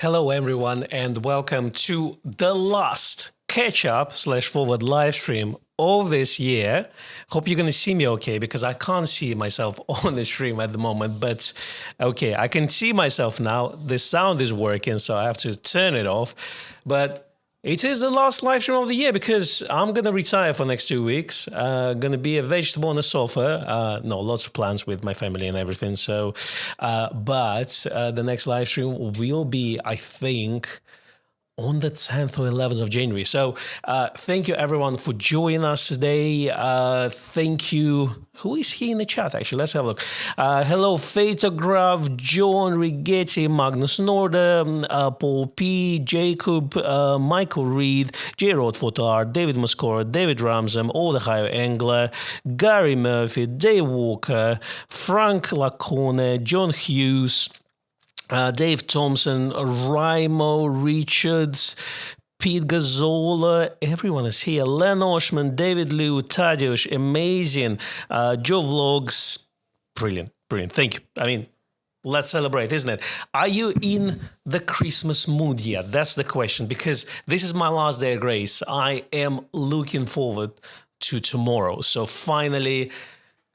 Hello everyone and welcome to the last catch-up / forward live stream of this year. Hope you're going to see me okay because I can't see myself on the stream at the moment, but okay, I can see myself now. The sound is working, so I have to turn it off, but it is the last live stream of the year because I'm going to retire for next 2 weeks. Going to be a vegetable on the sofa. No, lots of plans with my family and everything. So, but the next live stream will be, I think, on the 10th or 11th of January. So thank you everyone for joining us today. Thank you. Who is here in the chat actually? Let's have a look. Hello, Photograph, John Rigetti, Magnus Norder, Paul P, Jacob, Michael Reed, J. Rod Photo Art, David Muscora, David Ramsam, All the Higher Angler, Gary Murphy, Dave Walker, Frank Lacone, John Hughes, Dave Thompson, Raimo Richards, Pete Gazzola, everyone is here. Len Oshman, David Liu, Tadeusz, amazing. Joe Vlogs, brilliant, brilliant. Thank you. I mean, let's celebrate, isn't it? Are you in the Christmas mood yet? That's the question, because this is my last day of grace. I am looking forward to tomorrow. So finally,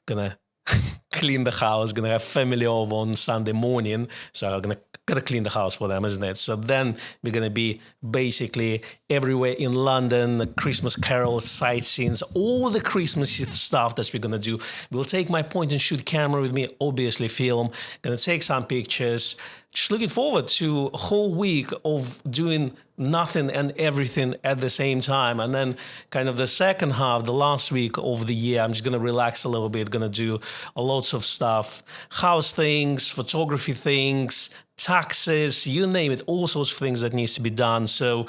gonna clean the house, gonna have family over on Sunday morning, so I'm gonna clean the house for them, isn't it? So then we're gonna be basically everywhere in London, Christmas carols, sightseeing, all the Christmas stuff that we're gonna do. We'll take my point and shoot camera with me, obviously film, gonna take some pictures. Just looking forward to a whole week of doing nothing and everything at the same time. And then kind of the second half, the last week of the year, I'm just going to relax a little bit, going to do lots of stuff, house things, photography things, taxes, you name it, all sorts of things that needs to be done. So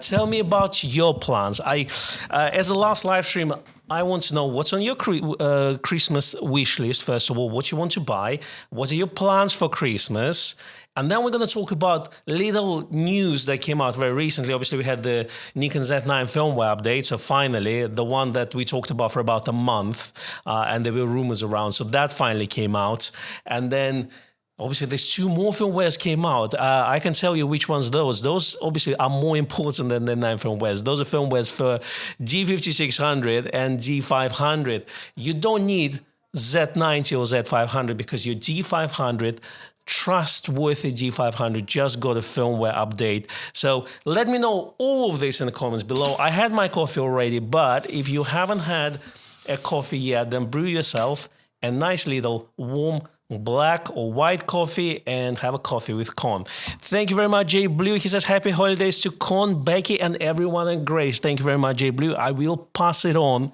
tell me about your plans. As a last live stream, I want to know what's on your Christmas wish list. First of all, what you want to buy, what are your plans for Christmas, and then we're going to talk about little news that came out very recently. Obviously, we had the Nikon Z9 firmware update, so finally, the one that we talked about for about a month, and there were rumors around, so that finally came out, and then obviously, there's 2 more firmwares came out. I can tell you which ones those. Those obviously are more important than the 9 firmwares. Those are firmwares for D5600 and D500. You don't need Z90 or Z500 because your D500, trustworthy D500, just got a firmware update. So let me know all of this in the comments below. I had my coffee already, but if you haven't had a coffee yet, then brew yourself a nice little warm black or white coffee and have a coffee with Con. Thank you very much, Jay Blue. He says happy holidays to Con, Becky, and everyone at Grace. Thank you very much, Jay Blue. I will pass it on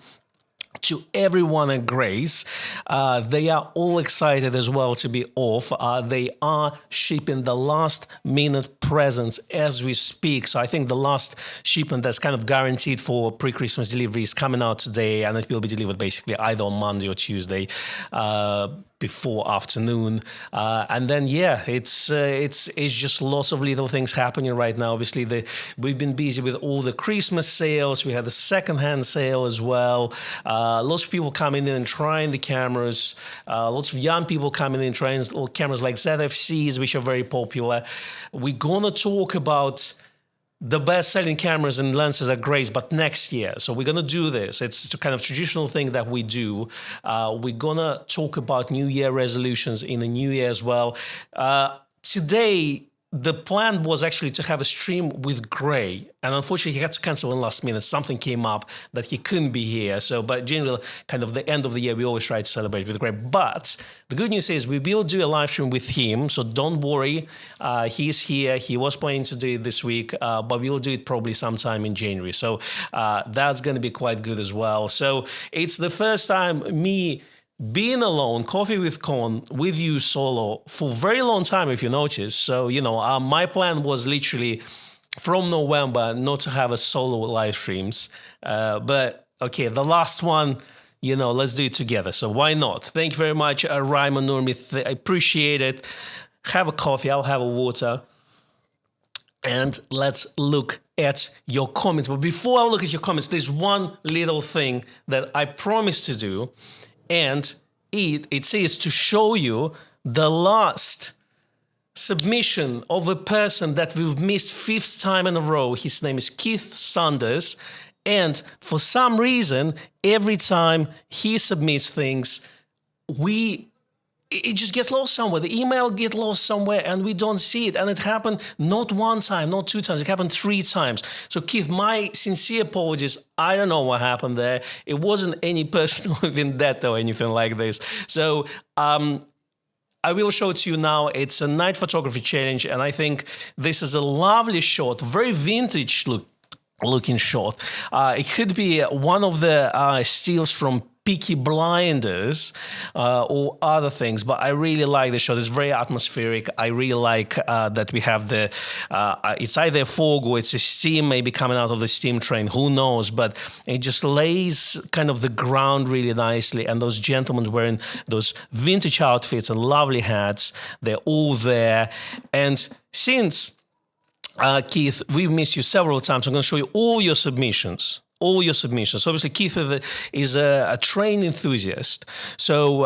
to everyone at Grace. They are all excited as well to be off. They are shipping the last minute presents as we speak. So I think the last shipment that's kind of guaranteed for pre-Christmas delivery is coming out today, and it will be delivered basically either on Monday or Tuesday before afternoon. And then, yeah, it's just lots of little things happening right now. Obviously, we've been busy with all the Christmas sales. We had the second-hand sale as well. Lots of people coming in and trying the cameras. Lots of young people coming in trying cameras like ZFCs, which are very popular. We're gonna talk about the best-selling cameras and lenses at Grace, but next year. So we're going to do this. It's a kind of traditional thing that we do. We're going to talk about New Year resolutions in the New Year as well. Today, the plan was actually to have a stream with Gray, and unfortunately he had to cancel in last minute. Something came up that he couldn't be here. So, but generally, kind of the end of the year, we always try to celebrate with Gray. But the good news is we will do a live stream with him, so don't worry. He's here. He was planning to do it this week, but we'll do it probably sometime in January. So that's going to be quite good as well. So it's the first time me being alone, coffee with Con, with you solo for a very long time, if you notice. So, you know, my plan was literally from November not to have a solo live streams. But, okay, the last one, you know, let's do it together. So why not? Thank you very much, Raymond Normith. I appreciate it. Have a coffee. I'll have a water. And let's look at your comments. But before I look at your comments, there's one little thing that I promised to do. And it says to show you the last submission of a person that we've missed 5th time in a row. His name is Keith Sanders. And for some reason, every time he submits things, it just gets lost somewhere. The email gets lost somewhere and we don't see it. And it happened not 1 time, not 2 times. It happened 3 times. So Keith, my sincere apologies. I don't know what happened there. It wasn't any personal vendetta or anything like this. So I will show it to you now. It's a night photography challenge. And I think this is a lovely shot, very vintage looking shot. It could be one of the steals from Peaky Blinders or other things, but I really like the shot. It's very atmospheric. I really like that we have it's either a fog or it's a steam maybe coming out of the steam train, who knows, but it just lays kind of the ground really nicely, and those gentlemen wearing those vintage outfits and lovely hats, they're all there. And since Keith, we've missed you several times, I'm going to show you all your submissions. So obviously Keith is a train enthusiast. So,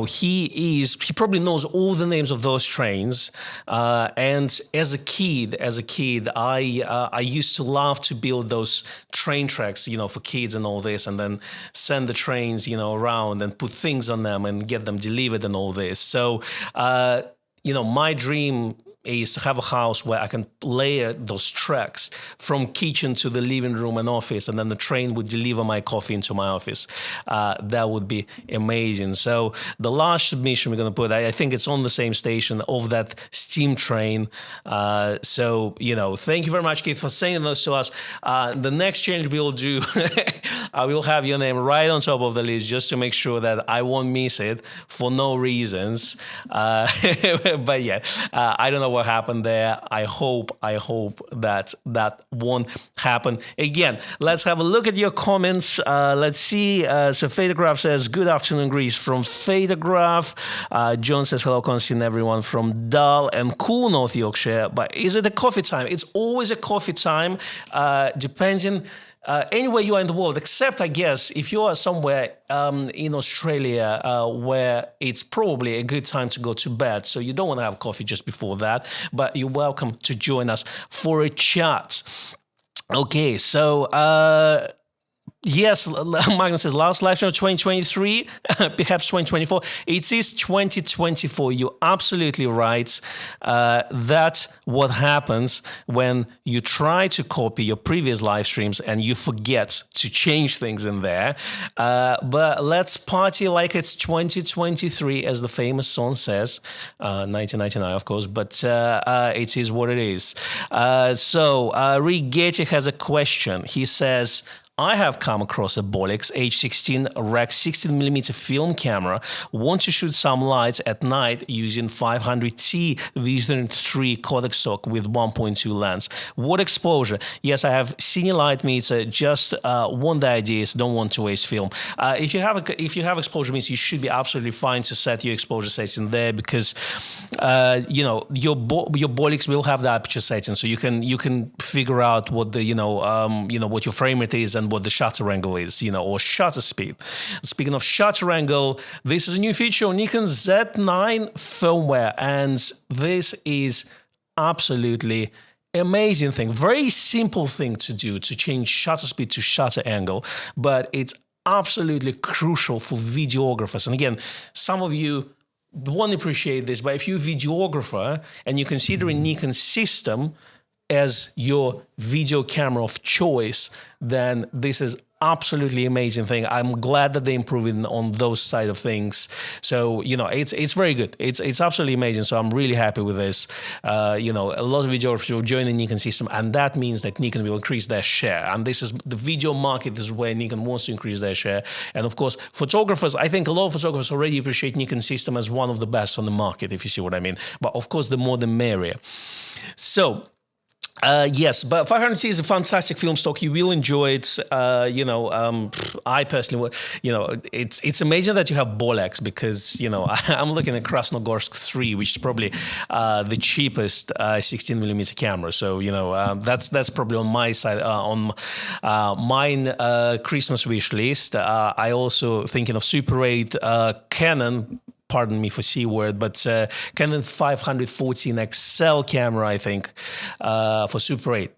he probably knows all the names of those trains. And as a kid, I used to love to build those train tracks, for kids and all this, and then send the trains, around and put things on them and get them delivered and all this. So, my dream is to have a house where I can layer those tracks from kitchen to the living room and office, and then the train would deliver my coffee into my office. That would be amazing. So the last submission we're going to put, I think it's on the same station of that steam train. So, thank you very much, Keith, for saying this to us. The next change we'll do, I will have your name right on top of the list just to make sure that I won't miss it for no reasons. But yeah, I don't know what happened there. I hope that won't happen again. Let's have a look at your comments. Let's see. So Photograph says, good afternoon, Greece, from Photograph. John says, hello, Constantine, everyone from Dull and cool North Yorkshire. But is it a coffee time? It's always a coffee time, depending anywhere you are in the world, except, I guess, if you are somewhere in Australia where it's probably a good time to go to bed, so you don't want to have coffee just before that, but you're welcome to join us for a chat. Okay, so yes, Magnus says, last live stream of 2023, perhaps 2024. It is 2024. You're absolutely right. That's what happens when you try to copy your previous live streams and you forget to change things in there. But let's party like it's 2023, as the famous song says. 1999, of course, but it is what it is. So Rick Getty has a question. He says, I have come across a Bolex H16 Rec 16mm film camera. Want to shoot some lights at night using 500T V3 Kodak stock with 1.2 lens. What exposure? Yes, I have cine light meter. Just want the ideas. Don't want to waste film. If you have exposure meters, you should be absolutely fine to set your exposure setting there, because your Bolex will have the aperture setting, so you can figure out what the what your frame rate is and what the shutter angle is, or shutter speed. Speaking of shutter angle, this is a new feature on Nikon Z9 firmware, and this is absolutely amazing thing. Very simple thing to do, to change shutter speed to shutter angle, but it's absolutely crucial for videographers. And again, some of you won't appreciate this, but if you're a videographer and you consider a Nikon system as your video camera of choice, then this is absolutely amazing thing. I'm glad that they're improving on those side of things. So, it's very good. It's absolutely amazing. So I'm really happy with this. A lot of videographers will join the Nikon system, and that means that Nikon will increase their share. And this is the video market. This is where Nikon wants to increase their share. And of course, photographers, I think a lot of photographers already appreciate Nikon system as one of the best on the market, if you see what I mean. But of course, the more the merrier. So, yes, but 500T is a fantastic film stock. You will enjoy it. I personally, it's amazing that you have Bolex, because, I'm looking at Krasnogorsk 3, which is probably the cheapest 16mm camera. So, that's probably on my side, on mine Christmas wish list. I also thinking of Super 8 Canon pardon me for C word, but Canon 514 XL camera, I think, for Super 8.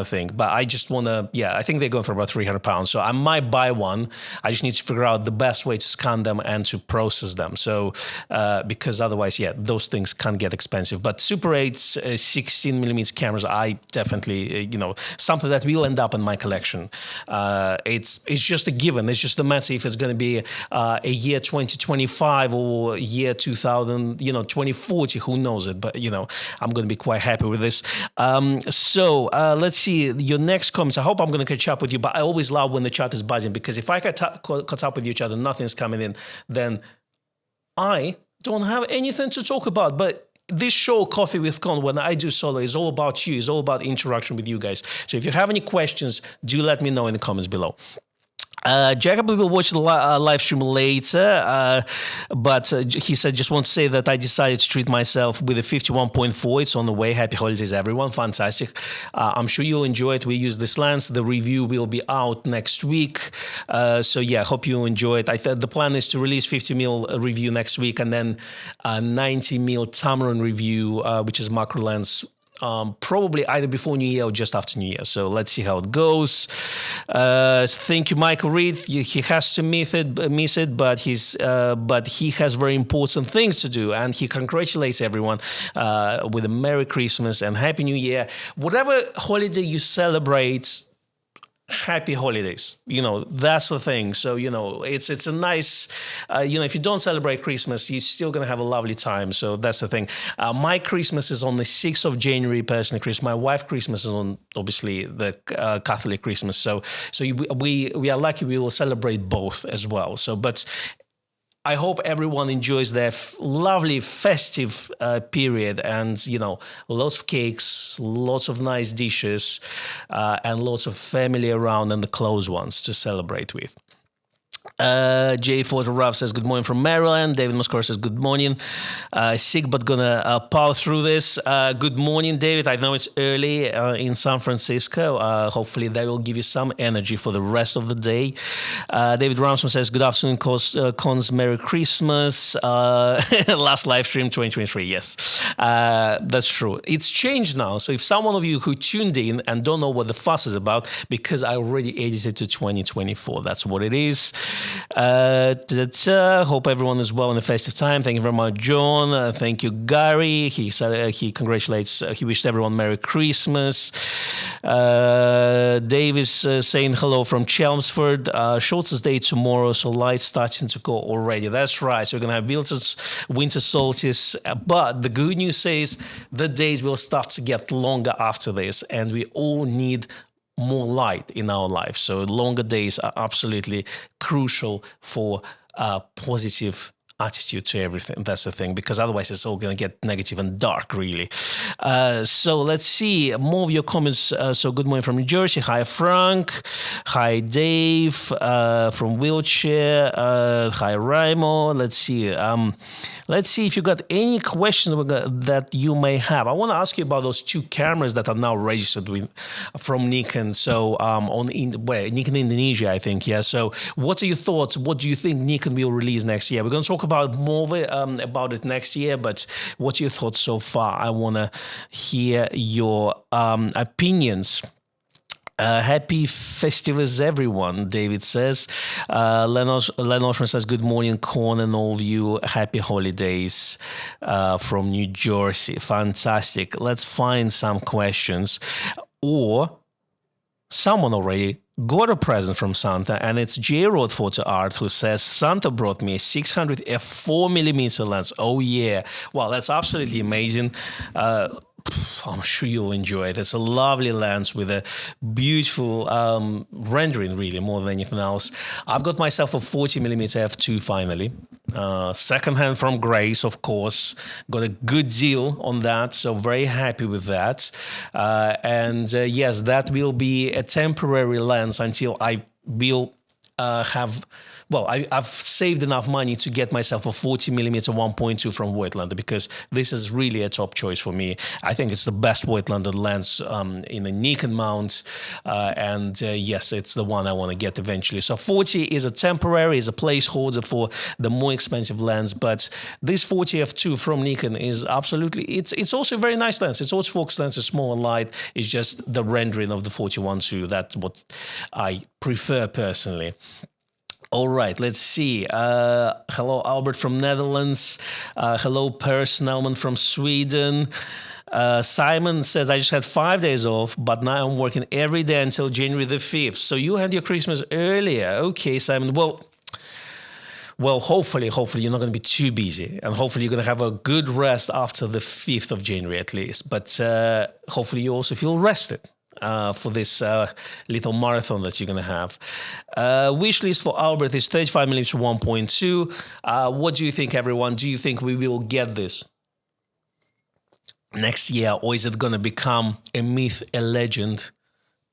Thing, but I just want to, I think they're going for about £300. So I might buy one. I just need to figure out the best way to scan them and to process them. So because otherwise, those things can get expensive. But Super 8's 16mm cameras, I definitely, something that will end up in my collection. It's just a given. It's just a matter if it's going to be a year 2025 or year 2000, 2040. Who knows it? But I'm going to be quite happy with this. So let's see your next comments. I hope I'm going to catch up with you, but I always love when the chat is buzzing, because if I caught up with each other, nothing's coming in, then I don't have anything to talk about. But this show, Coffee with Con, when I do solo, is all about you. It's all about interaction with you guys. So if you have any questions, do let me know in the comments below. Jacob will watch the live stream later, but he said, just want to say that I decided to treat myself with a 51.4. It's on the way. Happy holidays, everyone. Fantastic. I'm sure you'll enjoy it. We use this lens. The review will be out next week. So yeah, hope you'll enjoy it. The plan is to release 50mm review next week, and then 90mm Tamron review, which is macro lens, probably either before New Year or just after New Year. So let's see how it goes. Thank you, Michael Reed. He has to miss it, but he has very important things to do, and he congratulates everyone with a Merry Christmas and Happy New Year. Whatever holiday you celebrate, happy holidays. That's the thing. So it's a nice, if you don't celebrate Christmas, you're still gonna have a lovely time. So that's the thing. My Christmas is on the 6th of January, personally. My wife's Christmas is on, obviously, the Catholic Christmas. So we are lucky we will celebrate both as well. So but I hope everyone enjoys their lovely festive period, and lots of cakes, lots of nice dishes, and lots of family around and the close ones to celebrate with. Jay Photograph says good morning from Maryland. David Moscora says good morning. Sick but gonna power through this. Good morning, David. I know it's early in San Francisco. Hopefully that will give you some energy for the rest of the day. David Ramsman says good afternoon, Cons. Merry Christmas. Last live stream 2023. Yes, that's true. It's changed now. So if someone of you who tuned in and don't know what the fuss is about, because I already edited to 2024. That's what it is. Hope everyone is well in the festive time. Thank you very much, John. Thank you, Gary. He said he congratulates. He wished everyone Merry Christmas. Dave is saying hello from Chelmsford. Shortest day tomorrow, so lights starting to go already. That's right. So we're gonna have winter solstice. But the good news is the days will start to get longer after this, and we all need more light in our life. So longer days are absolutely crucial for positive attitude to everything. That's the thing, because otherwise it's all going to get negative and dark, really. So let's see more of your comments. So good morning from New Jersey. Hi, Frank. Hi, Dave from Wiltshire. Hi, Raimo. Let's see if you got any questions that you may have. I want to ask you about those two cameras that are now registered from Nikon. So Nikon Indonesia, I think. Yeah. So what are your thoughts? What do you think Nikon will release next year? We're going to talk about more about it next year, but what's your thoughts so far? I want to hear your opinions. Happy festivals, everyone, David says. Len Oshman says, good morning, Con, and all of you. Happy holidays from New Jersey. Fantastic. Let's find some questions. Or someone already got a present from Santa, and it's J-Rod Photo Art who says, Santa brought me a 600 f4mm lens. Oh yeah. Well, that's absolutely amazing. I'm sure you'll enjoy it. It's a lovely lens with a beautiful rendering, really, more than anything else. I've got myself a 40mm f2 finally. Secondhand from Grace, of course. Got a good deal on that, so very happy with that. Yes, that will be a temporary lens until I will I've saved enough money to get myself a 40mm 1.2 from Voigtlander, because this is really a top choice for me. I think it's the best Voigtlander lens in a Nikon mount, and yes, it's the one I want to get eventually. So 40 is a temporary, is a placeholder for the more expensive lens, but this 40 f2 from Nikon is absolutely, it's also a very nice lens. It's autofocus lens, it's small and light. It's just the rendering of the 41-2. That's what I prefer personally. All right, let's see. Hello, Albert from Netherlands. Hello, Per Snellman from Sweden. Simon says, I just had 5 days off, but now I'm working every day until January the 5th. So you had your Christmas earlier. Okay, Simon. Well, hopefully you're not going to be too busy, and hopefully you're going to have a good rest after the 5th of January at least. But hopefully you also feel rested for this little marathon that you're going to have. Wish list for Albert is 35mm 1.2. What do you think, everyone? Do you think we will get this next year, or is it going to become a myth, a legend,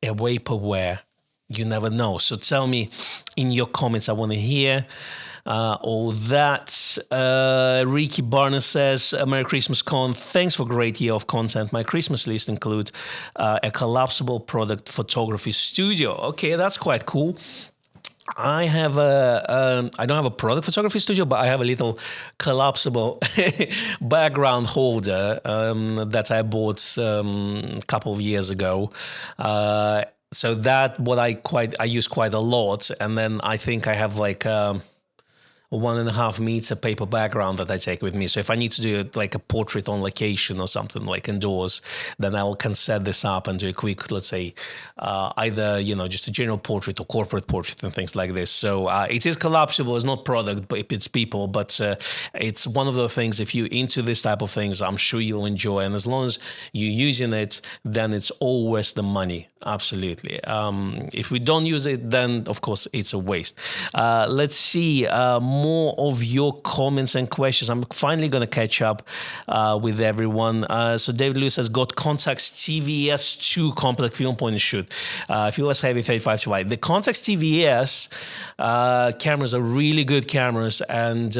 a vaporware? You never know. So tell me in your comments. I want to hear all that. Ricky Barnes says, Merry Christmas, Con. Thanks for a great year of content. My Christmas list includes a collapsible product photography studio. Okay, that's quite cool. I have I don't have a product photography studio, but I have a little collapsible background holder that I bought a couple of years ago. So that I use quite a lot, and then I think I have like 1.5 meter paper background that I take with me. So if I need to do like a portrait on location or something like indoors, then I can set this up and do a quick, let's say, either, just a general portrait or corporate portrait and things like this. So it is collapsible. It's not product, but it's people. But it's one of those things, if you're into this type of things, I'm sure you'll enjoy. And as long as you're using it, then it's always the money. Absolutely. If we don't use it, then of course it's a waste. Let's see more of your comments and questions. I'm finally going to catch up with everyone. So David Lewis has got Contax TVS2 compact film point and shoot. Fearless heavy 35 to wide. The Contax TVS cameras are really good cameras, and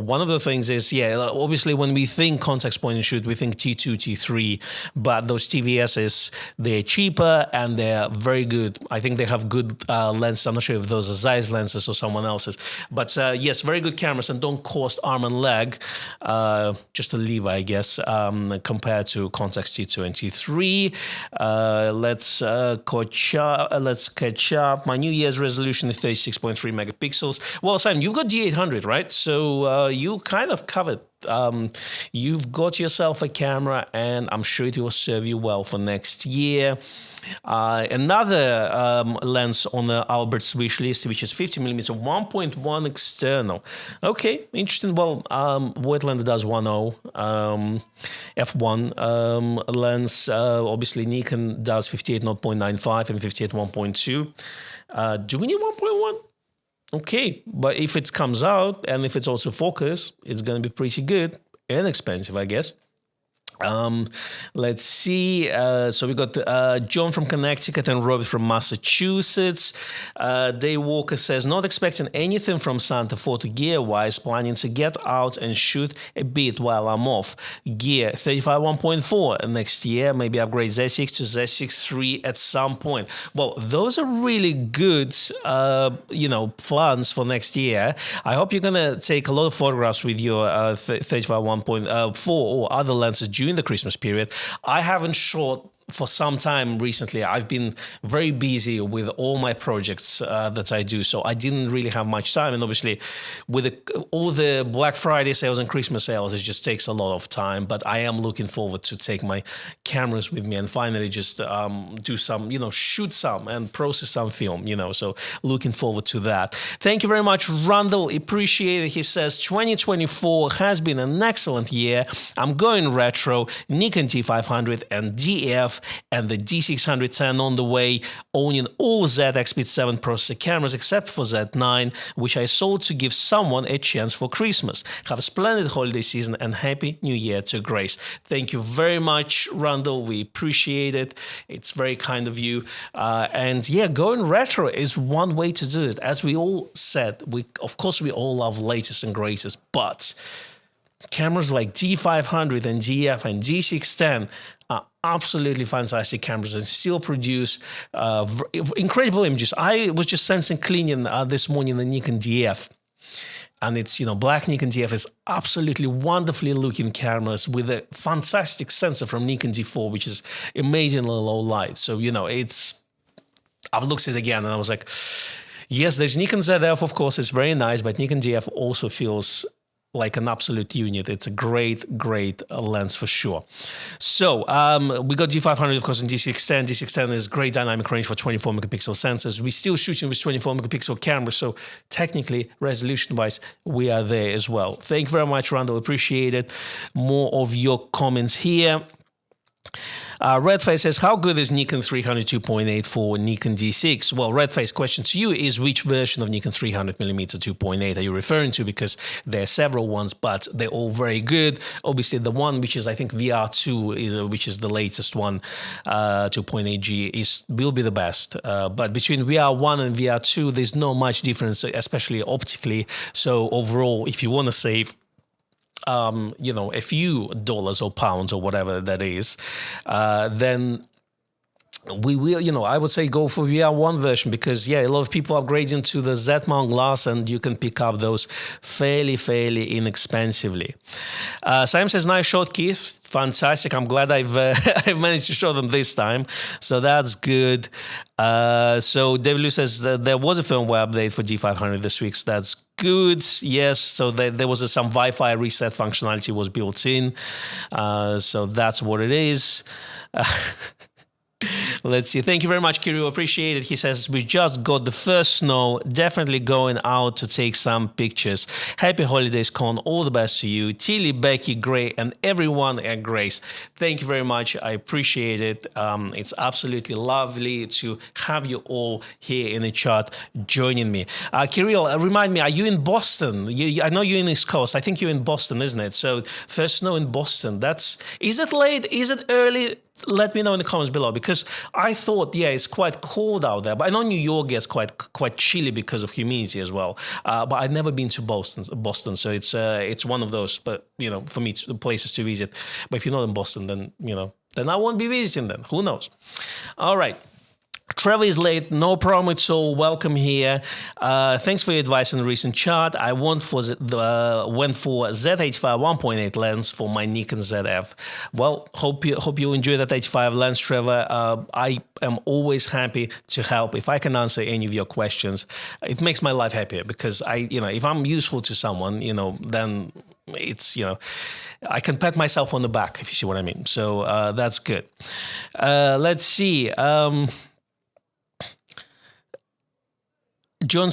one of the things is, obviously when we think Contax point and shoot, we think T2, T3, but those TVSs, they're cheaper and they're very good. I think they have good lenses. I'm not sure if those are Zeiss lenses or someone else's, but yes, very good cameras and don't cost arm and leg, just a lever, I guess, compared to Contax T2 and T3. Let's catch up. My New Year's resolution is 36.3 megapixels. Well, Simon, you've got D800, right? So you kind of covered. You've got yourself a camera, and I'm sure it will serve you well for next year. Another lens on the Albert's wish list, which is 50mm 1.1 external. Okay, interesting. Well, Voigtlander does 1.0 f1 lens. Obviously, Nikon does 58 0.95 and 58 1.2. Do we need 1.1? Okay, but if it comes out and if it's also focus, it's going to be pretty good and expensive, I guess. Let's see. So we got John from Connecticut and Robert from Massachusetts. Dave Walker says, not expecting anything from Santa photo gear wise, planning to get out and shoot a bit while I'm off. Gear 35 1.4 next year, maybe upgrade Z6 to Z6 III at some point. Well, those are really good, plans for next year. I hope you're gonna take a lot of photographs with your 35 1.4 or other lenses during the Christmas period. I haven't shot for some time recently. I've been very busy with all my projects that I do, so I didn't really have much time. And obviously, with all the Black Friday sales and Christmas sales, it just takes a lot of time. But I am looking forward to take my cameras with me and finally just do some, shoot some and process some film, So looking forward to that. Thank you very much, Randall. Appreciate it. He says 2024 has been an excellent year. I'm going retro, Nikon T500 and DF and the D610 on the way, owning all ZX-Speed7 processor cameras except for Z9, which I sold to give someone a chance for Christmas. Have a splendid holiday season and Happy New Year to Grace. Thank you very much, Randall. We appreciate it. It's very kind of you. And yeah, going retro is one way to do it. As we all said, of course we all love latest and greatest, but cameras like D500 and DF and D610 are absolutely fantastic cameras and still produce incredible images. I was just sensing cleaning this morning the Nikon DF. And it's, black Nikon DF is absolutely wonderfully looking cameras with a fantastic sensor from Nikon D4, which is amazingly low light. So, I've looked at it again and I was like, yes, there's Nikon ZF, of course, it's very nice, but Nikon DF also feels like an absolute unit. It's a great lens for sure. So we got D500, of course, and D610. D610 is great dynamic range for 24 megapixel sensors. We're still shooting with 24 megapixel cameras, so technically, resolution-wise, we are there as well. Thank you very much, Randall. Appreciate it. More of your comments here. Redface says, how good is Nikon 300 2.8 for Nikon D6? Well, Redface, question to you is which version of Nikon 300mm 2.8 are you referring to? Because there are several ones, but they're all very good. Obviously, the one which is, I think, VR2, which is the latest one, 2.8G, will be the best. But between VR1 and VR2, there's not much difference, especially optically. So overall, if you want to save a few dollars or pounds or whatever that is, then we will, I would say go for VR1 version because, yeah, a lot of people upgrading to the Z-mount glass and you can pick up those fairly inexpensively. Sam says, nice shot, Keith. Fantastic. I'm glad I've I've managed to show them this time. So that's good. So David Liu says that there was a firmware update for D500 this week. So that's good. Yes. So there was some Wi-Fi reset functionality was built in. So that's what it is. Let's see. Thank you very much, Kirill. Appreciate it. He says, we just got the first snow. Definitely going out to take some pictures. Happy holidays, Con. All the best to you. Tilly, Becky, Gray, and everyone at Grace. Thank you very much. I appreciate it. It's absolutely lovely to have you all here in the chat joining me. Kirill, remind me, are you in Boston? I know you're in East Coast. I think you're in Boston, isn't it? So first snow in Boston. Is it late? Is it early? Let me know in the comments below because I thought, yeah, it's quite cold out there. But I know New York gets quite chilly because of humidity as well. But I've never been to Boston, so it's one of those. But for me, it's places to visit. But if you're not in Boston, then then I won't be visiting. Then who knows? All right. Trevor is late, no problem at all. Welcome here. Thanks for your advice on the recent chart. I went for Z85 1.8 lens for my Nikon ZF. Well, hope you enjoy that 85 lens, Trevor. I am always happy to help. If I can answer any of your questions, it makes my life happier because if I'm useful to someone, then it's I can pat myself on the back, if you see what I mean. So that's good. Let's see. John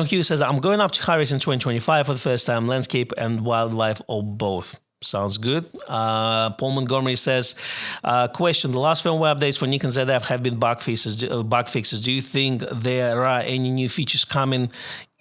Hughes says, I'm going up to Harris in 2025 for the first time, landscape and wildlife or both. Sounds good. Paul Montgomery says, question, the last firmware updates for Nikon ZF have been bug fixes. Do you think there are any new features coming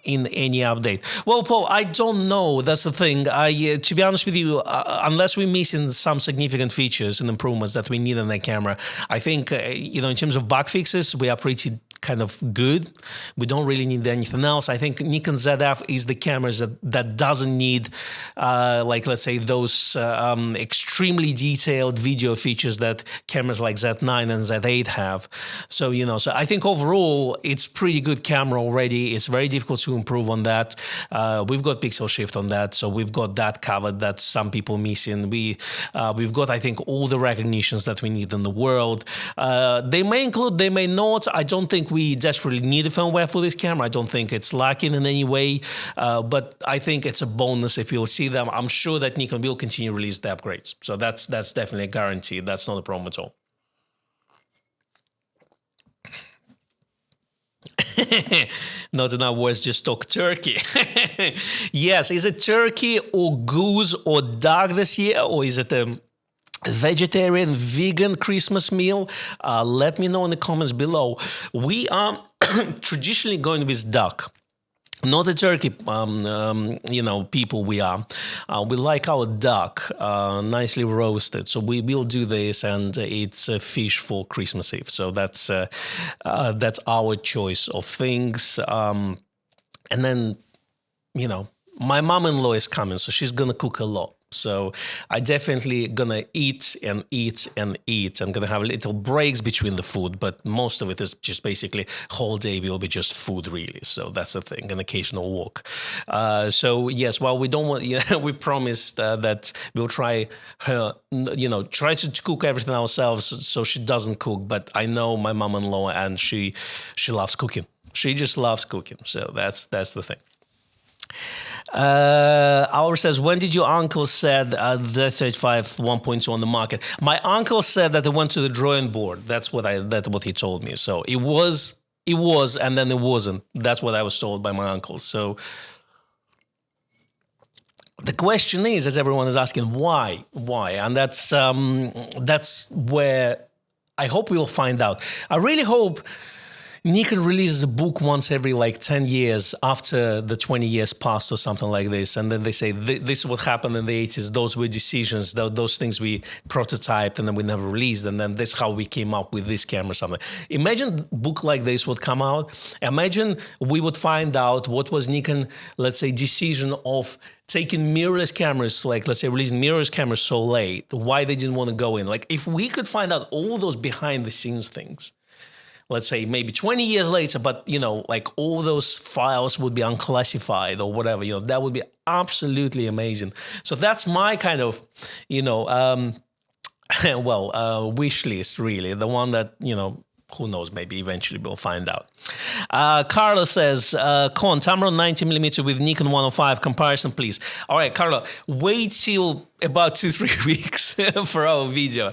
in any update? Well, Paul, I don't know. That's the thing. To be honest with you, unless we're missing some significant features and improvements that we need in the camera, I think, in terms of bug fixes, we are pretty kind of good. We don't really need anything else. I think Nikon ZF is the cameras that doesn't need, let's say, those extremely detailed video features that cameras like Z9 and Z8 have. So, so I think overall, it's pretty good camera already. It's very difficult to improve on that. We've got pixel shift on that, so we've got that covered. That's some people missing. We've got, I think, all the recognitions that we need in the world. They may include, they may not. I don't think we desperately need a firmware for this camera. I don't think it's lacking in any way, but I think it's a bonus if you'll see them. I'm sure that Nikon will continue to release the upgrades. So that's definitely a guarantee. That's not a problem at all. Not enough words, just talk turkey. Yes, is it turkey or goose or duck this year, or is it a vegetarian, vegan Christmas meal? Let me know in the comments below. We are traditionally going with duck. Not a turkey, people we are. We like our duck nicely roasted. So we will do this, and it's a fish for Christmas Eve. So that's our choice of things. And then, my mom-in-law is coming, so she's going to cook a lot. So I definitely gonna eat and eat and eat. I'm gonna have little breaks between the food, but most of it is just basically whole day will be just food, really. So that's the thing, an occasional walk. So yes, while we don't want, we promised that we'll try try to cook everything ourselves so she doesn't cook. But I know my mom-in-law, and she loves cooking. She just loves cooking. So that's the thing. Our says, when did your uncle said the 35 1.2 on the market? My uncle said that it went to the drawing board. That's what he told me. So it was, and then it wasn't. That's what I was told by my uncle. So the question is, as everyone is asking, why? And that's where I hope we will find out. I really hope Nikon releases a book once every 10 years after the 20 years passed or something like this. And then they say, this is what happened in the 80s. Those were decisions, those things we prototyped and then we never released. And then that's how we came up with this camera or something. Imagine a book like this would come out. Imagine we would find out what was Nikon, let's say, decision of taking mirrorless cameras, let's say releasing mirrorless cameras so late, why they didn't want to go in. If we could find out all those behind the scenes things, let's say maybe 20 years later, but, all those files would be unclassified or whatever, that would be absolutely amazing. So that's my kind of, wish list, really, the one that, who knows, maybe eventually we'll find out. Carlos says, Tamron 90mm with Nikon 105 comparison, please. All right, Carlo, wait till about 2-3 weeks for our video.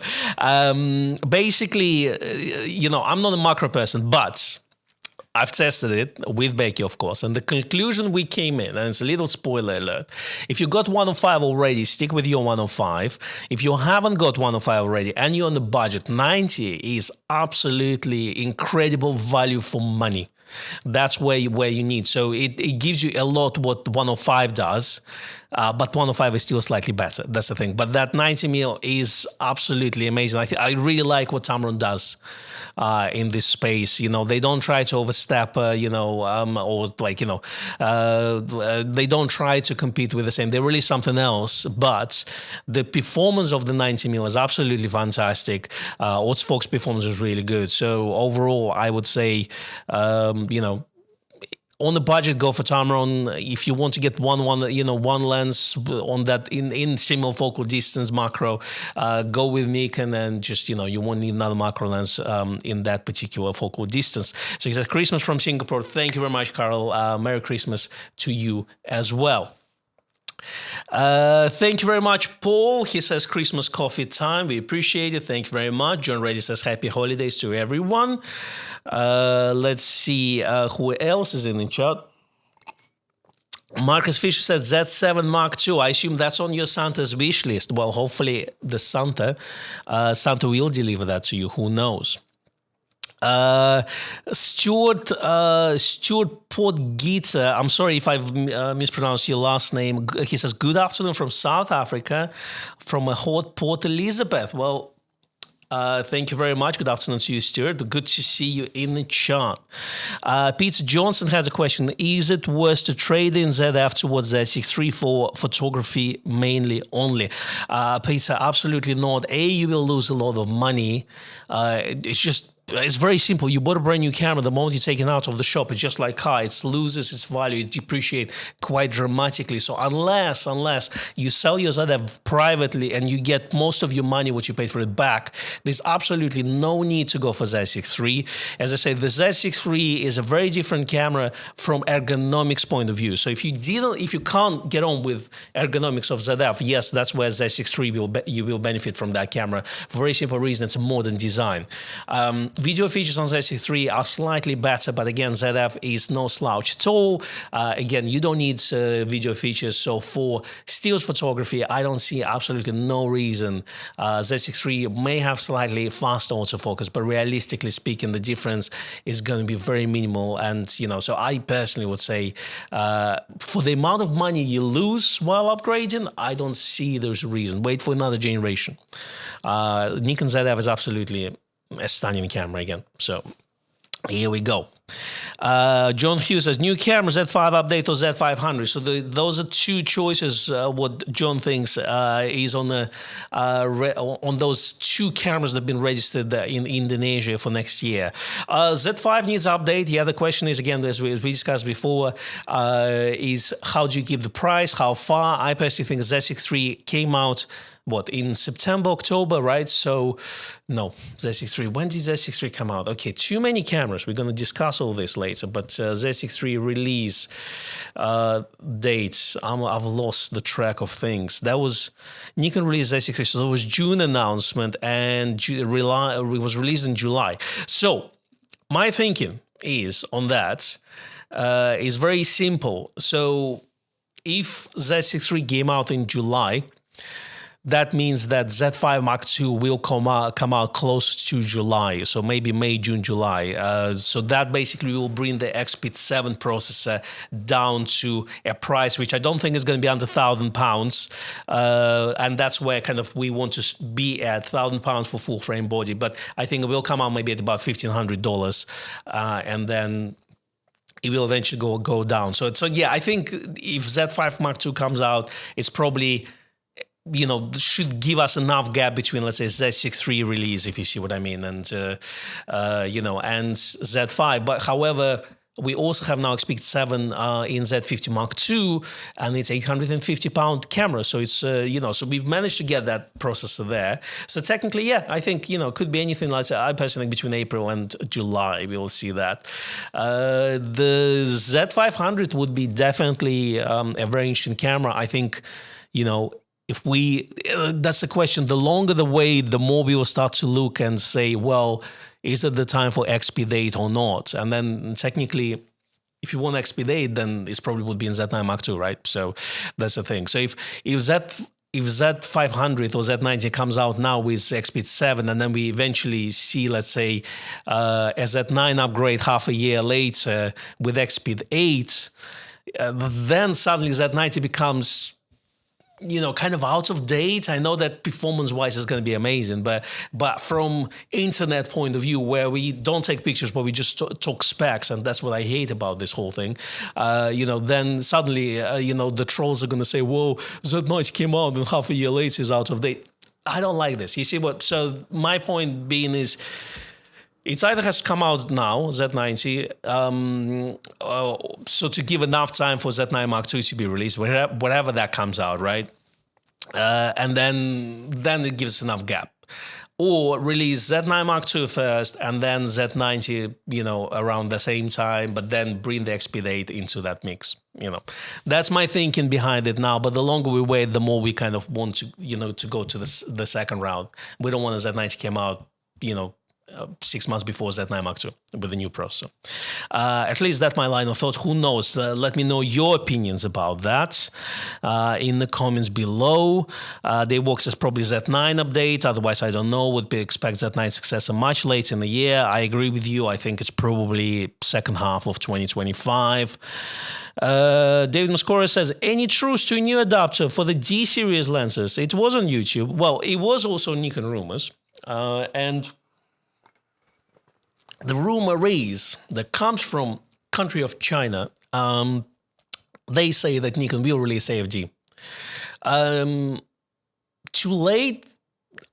Basically, I'm not a macro person, but I've tested it with Becky, of course, and the conclusion we came in, and it's a little spoiler alert, if you got 105 already, stick with your 105. If you haven't got 105 already and you're on the budget, 90 is absolutely incredible value for money. That's where you need. So it gives you a lot what 105 does, but 105 is still slightly better. That's the thing. But that 90mm is absolutely amazing. I really like what Tamron does in this space. They don't try to overstep, they don't try to compete with the same. They release something else, but the performance of the 90mm is absolutely fantastic. Autofocus performance is really good. So overall, I would say, on the budget, go for Tamron. If you want to get one lens on that in single focal distance macro, go with Nikon, and just you won't need another macro lens in that particular focal distance. So he says, Christmas from Singapore. Thank you very much, Carl. Merry Christmas to you as well. Thank you very much, Paul. He says Christmas coffee time. We appreciate it. Thank you very much. John Reddy says happy holidays to everyone. Let's see who else is in the chat. Marcus Fisher says Z7 Mark II. I assume that's on your Santa's wish list. Well, hopefully the Santa will deliver that to you. Who knows? Stuart Portgita, I'm sorry if I've mispronounced your last name. He says, good afternoon from South Africa, from a hot Port Elizabeth. Well, thank you very much. Good afternoon to you, Stuart. Good to see you in the chat. Peter Johnson has a question. Is it worth to trade in ZF towards Z6 III for photography mainly only? Peter, absolutely not. You will lose a lot of money. It's very simple. You bought a brand new camera. The moment you take it out of the shop, it's just like car. It loses its value. It depreciates quite dramatically. So unless you sell your ZF privately and you get most of your money, what you paid for it, back, there's absolutely no need to go for Z6 III. As I said, the Z6 III is a very different camera from ergonomics point of view. So if you can't get on with ergonomics of ZF, yes, that's where Z6 III you will benefit from that camera. For a very simple reason, it's a modern design. Video features on Z6 III are slightly better, but again, ZF is no slouch at all. Again, you don't need video features. So for stills photography, I don't see absolutely no reason. Z6 III may have slightly faster autofocus, but realistically speaking, the difference is going to be very minimal. And, you know, so I personally would say for the amount of money you lose while upgrading, I don't see there's a reason. Wait for another generation. Nikon ZF is absolutely a stunning camera again. So here we go. John Hughes says, new camera, Z5 update or Z500. So those are two choices. What John thinks is on those two cameras that have been registered in Indonesia for next year. Z5 needs update. The other question is, again, as we discussed before, is how do you keep the price? How far? I personally think Z6 III came out in September, October, right? So, no, Z6 III. When did Z6 III come out? Okay, too many cameras. We're going to discuss all this later, but Z6 III release dates, I've lost the track of things. That was Nikon released Z6 III, so that was June announcement, and it was released in July. So, my thinking is on that is very simple. So, if Z6 III came out in July, that means that Z5 Mark II will come out close to July, so maybe May, June, July. So that basically will bring the XPIT 7 processor down to a price which I don't think is going to be under £1,000, and that's where kind of we want to be at, £1,000 for full frame body. But I think it will come out maybe at about $1,500, and then it will eventually go down. So yeah, I think if Z5 Mark II comes out, it's probably, you know, should give us enough gap between, let's say, Z6 III release, if you see what I mean, and you know, and Z5. But however, we also have now XPIT 7 in Z50 Mark II, and it's £850 camera. So it's you know, so we've managed to get that processor there. So technically, yeah, I think, you know, it could be anything. Like I personally think between April and July we will see that. The Z500 would be definitely a very interesting camera. I think, you know, if we, that's the question, the longer the wait, the more we will start to look and say, well, is it the time for XP date or not? And then technically, if you want XP date, then it probably would be in Z9 Mark II, right? So that's the thing. So if Z500 or Z90 comes out now with XPIT 7, and then we eventually see, let's say, a Z9 upgrade half a year later with XPIT 8, then suddenly Z90 becomes, you know, kind of out of date. I know that performance-wise is going to be amazing, but from internet point of view, where we don't take pictures, but we just talk specs, and that's what I hate about this whole thing. You know, then suddenly, you know, the trolls are going to say, "Whoa, Z90 came out and half a year later is out of date." I don't like this. You see what? So my point being is, it either has to come out now, Z90, so to give enough time for Z9 Mark II to be released, whatever that comes out, right? And then it gives enough gap. Or release Z9 Mark II first, and then Z90, you know, around the same time, but then bring the XP 8 into that mix. You know, that's my thinking behind it now. But the longer we wait, the more we kind of want to, you know, to go to the second round. We don't want a Z90 came out, you know, 6 months before Z9 Mark II with the new processor. At least that's my line of thought. Who knows? Let me know your opinions about that in the comments below. Dayworks says probably Z9 update. Otherwise, I don't know. Would expect Z9 successor much later in the year. I agree with you. I think it's probably second half of 2025. David Moscora says, any truth to a new adapter for the D series lenses? It was on YouTube. Well, it was also Nikon rumors. And the rumor is that comes from country of China. They say that Nikon will release AFD. Too late?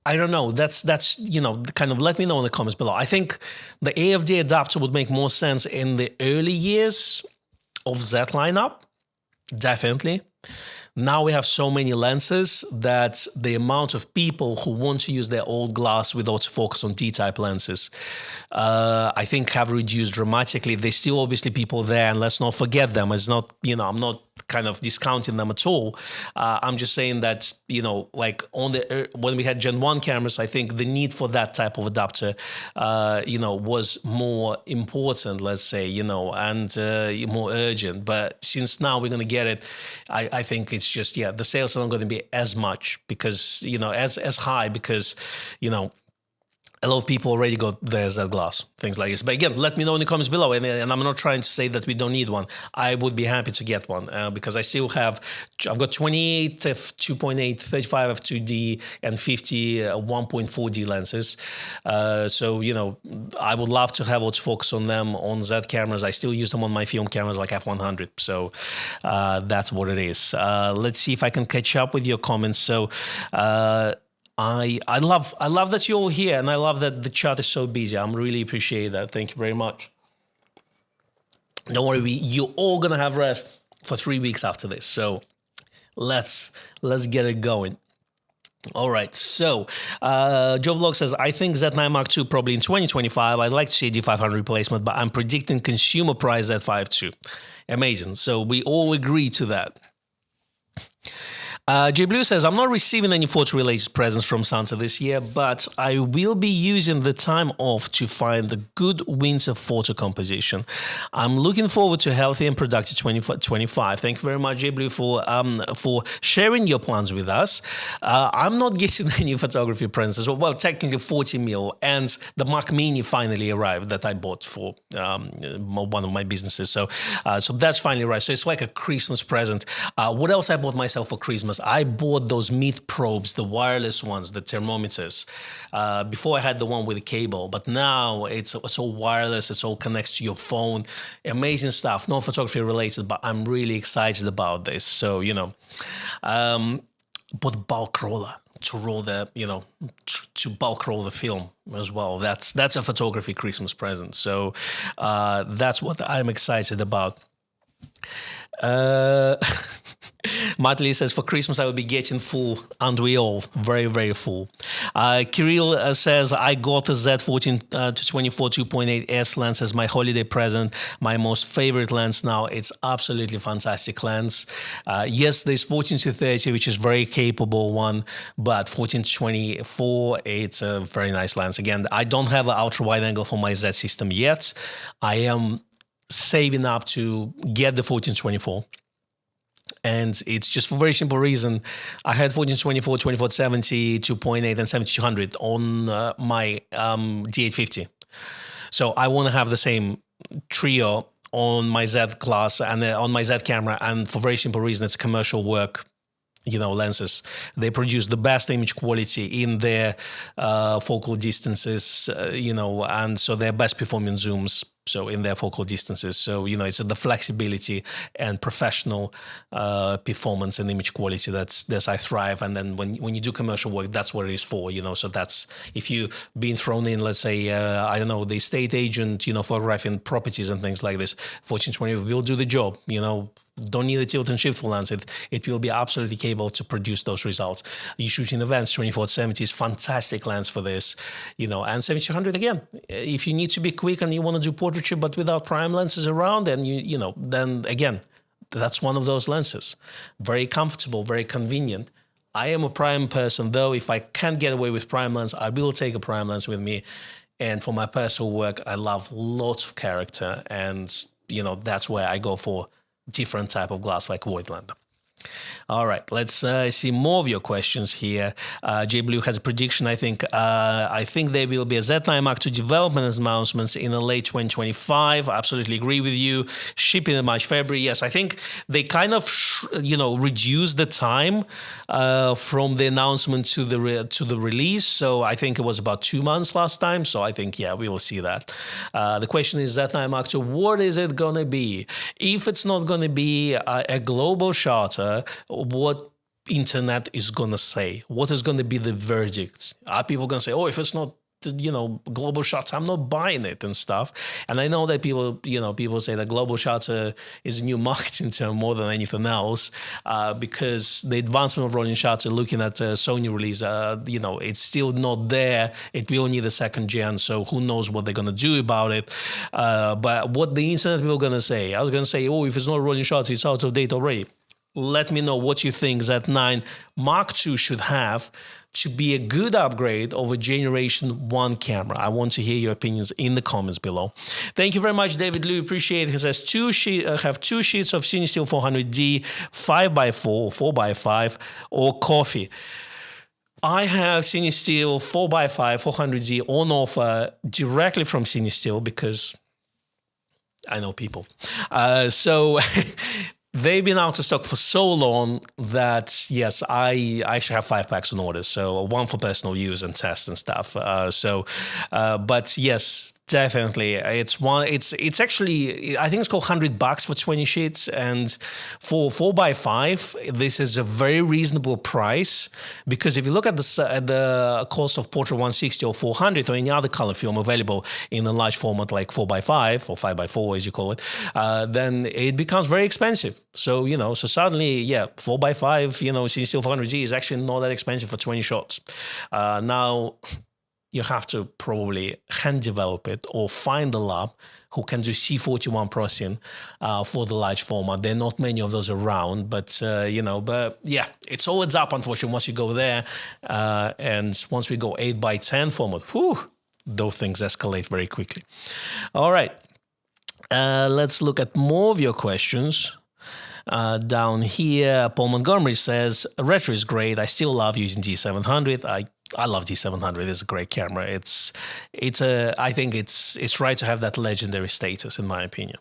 I don't know. That's you know, kind of let me know in the comments below. I think the AFD adapter would make more sense in the early years of Z lineup, definitely. Now we have so many lenses that the amount of people who want to use their old glass with autofocus on D-type lenses, I think have reduced dramatically. There's still obviously people there, and let's not forget them. It's not, you know, I'm not kind of discounting them at all. I'm just saying that, like on the when we had Gen 1 cameras, I think the need for that type of adapter, was more important, let's say, and more urgent. But since now we're going to get it, I think it's just, the sales are not going to be as much because, as high because, a lot of people already got their Z glass, things like this. But again, let me know in the comments below. And I'm not trying to say that we don't need one. I would be happy to get one because I still I've got 28 f2.8, 35 f2D, and 50 1.4D lenses. So, I would love to have autofocus on them on Z cameras. I still use them on my film cameras like f100. So that's what it is. Let's see if I can catch up with your comments. So, I love that you're all here, and I love that the chat is so busy. I'm really appreciate that. Thank you very much. Don't worry, you're all gonna have rest for 3 weeks after this. So let's get it going. All right, so Joe Vlog says, I think Z9 Mark II probably in 2025. I'd like to see a D500 replacement, but I'm predicting consumer price Z5 II. Amazing. So we all agree to that. J Blue says, I'm not receiving any photo-related presents from Santa this year, but I will be using the time off to find the good winter photo composition. I'm looking forward to a healthy and productive 2025. Thank you very much, J Blue, for sharing your plans with us. I'm not getting any photography presents. Well, technically 40mm, and the Mac Mini finally arrived that I bought for one of my businesses. So that's finally arrived. So it's like a Christmas present. What else I bought myself for Christmas? I bought those meat probes, the wireless ones, the thermometers. Before I had the one with the cable, but now it's all wireless. It's all connects to your phone. Amazing stuff. Not photography related, but I'm really excited about this. So, bought bulk roller to roll the, to bulk roll the film as well. That's a photography Christmas present. So that's what I'm excited about. Matt Lee says, for Christmas I will be getting full, and we all very, very full. Kirill says, I got a Z14 to 24 2.8S lens as my holiday present, my most favorite lens now. It's absolutely fantastic lens. Yes, there's 14 to 30, which is very capable one, but 14 to 24, it's a very nice lens. Again, I don't have an ultra wide angle for my Z system yet. I am saving up to get the 14-24. And it's just for a very simple reason. I had 14-24, 24-70, 2.8, and 70-200 on my D850. So I want to have the same trio on my Z class and on my Z camera. And for a very simple reason, it's commercial work, lenses. They produce the best image quality in their focal distances, and so they're best performing zooms. So in their focal distances. So, it's the flexibility and professional performance and image quality that's I thrive. And then when you do commercial work, that's what it is for, So that's, if you've been thrown in, let's say, I don't know, the estate agent, photographing properties and things like this, 14-20 will do the job, Don't need a tilt and shift lens. It will be absolutely capable to produce those results. You shooting events, 24-70 is fantastic lens for this, and 70-100 again. If you need to be quick and you want to do portraiture but without prime lenses around, then then again, that's one of those lenses. Very comfortable, very convenient. I am a prime person though. If I can't get away with prime lens, I will take a prime lens with me. And for my personal work, I love lots of character, and that's where I go for different type of glass like Voigtland. All right, let's see more of your questions here. J Blue has a prediction. I think there will be a Z9 Mark II development announcements in the late 2025. I absolutely agree with you. Shipping in March, February. Yes, I think they kind of reduced the time from the announcement to the release. So I think it was about 2 months last time. So I think we will see that. The question is Z9 Mark II. What is it gonna be? If it's not gonna be a global shutter, what internet is gonna say? What is gonna be the verdict? Are people gonna say, oh, if it's not global shots, I'm not buying it and stuff? And I know that people say that global shutter is a new marketing term more than anything else, because the advancement of rolling shutter, looking at Sony release, it's still not there. It will need a second gen, so who knows what they're gonna do about it. But what the internet will gonna say? I was gonna say, oh, if it's not rolling shutter, it's out of date already. let me know what you think Z9 Mark II should have to be a good upgrade of a Generation 1 camera. I want to hear your opinions in the comments below. Thank you very much, David Lou. Appreciate it. He says have two sheets of Cinestill 400D, 5x4, 4x5, or Koffee. I have Cinestill 4x5 400D on offer directly from Cinestill because I know people. So they've been out of stock for so long that, yes, I actually have 5 packs on order. So one for personal use and tests and stuff. But yes, definitely. It's actually, I think it's called $100 for 20 sheets. And for 4x5, this is a very reasonable price, because if you look at the cost of Portrait 160 or 400 or any other color film available in a large format like 4x5 or 5x4, as you call it, then it becomes very expensive. So, so suddenly, yeah, 4x5, Cinestill 400D is actually not that expensive for 20 shots. Now, you have to probably hand develop it or find a lab who can do C41 processing for the large format. There are not many of those around, but yeah, it's all adds up, unfortunately, once you go there. And once we go 8x10 format, whew, those things escalate very quickly. All right, let's look at more of your questions. Down here, Paul Montgomery says, retro is great. I still love using D700. I love D700. It's a great camera. I think it's right to have that legendary status, in my opinion.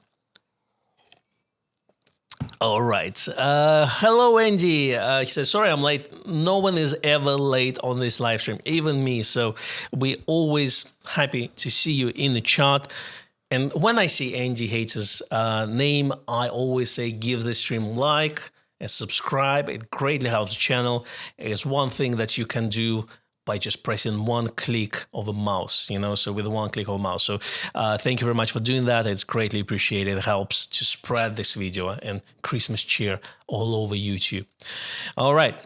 All right. Hello, Andy. He says, sorry, I'm late. No one is ever late on this live stream, even me. So we're always happy to see you in the chat. And when I see Andy Hater's name, I always say give this stream a like and subscribe. It greatly helps the channel. It's one thing that you can do by just pressing one click of a mouse, so with one click of a mouse. So thank you very much for doing that. It's greatly appreciated. It helps to spread this video and Christmas cheer all over YouTube. All right.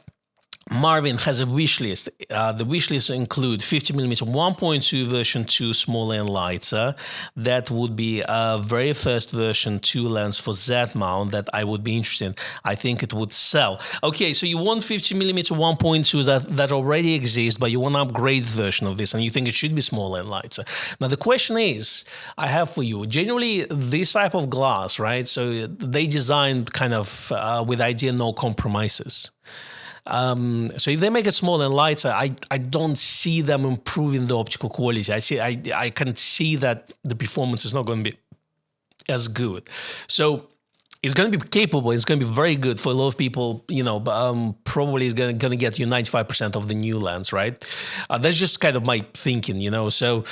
Marvin has a wish list. The wish list include 50mm 1.2 version 2 smaller and lighter. That would be a very first version 2 lens for Z mount that I would be interested in. I think it would sell. Okay, so you want 50mm 1.2 that already exists, but you want an upgraded version of this, and you think it should be smaller and lighter. Now the question is, I have for you, generally this type of glass, right? So they designed kind of with idea no compromises. So if they make it smaller and lighter, I don't see them improving the optical quality. I can see that the performance is not going to be as good. So it's going to be capable. It's going to be very good for a lot of people, but probably it's going to get you 95% of the new lens, right? That's just kind of my thinking, So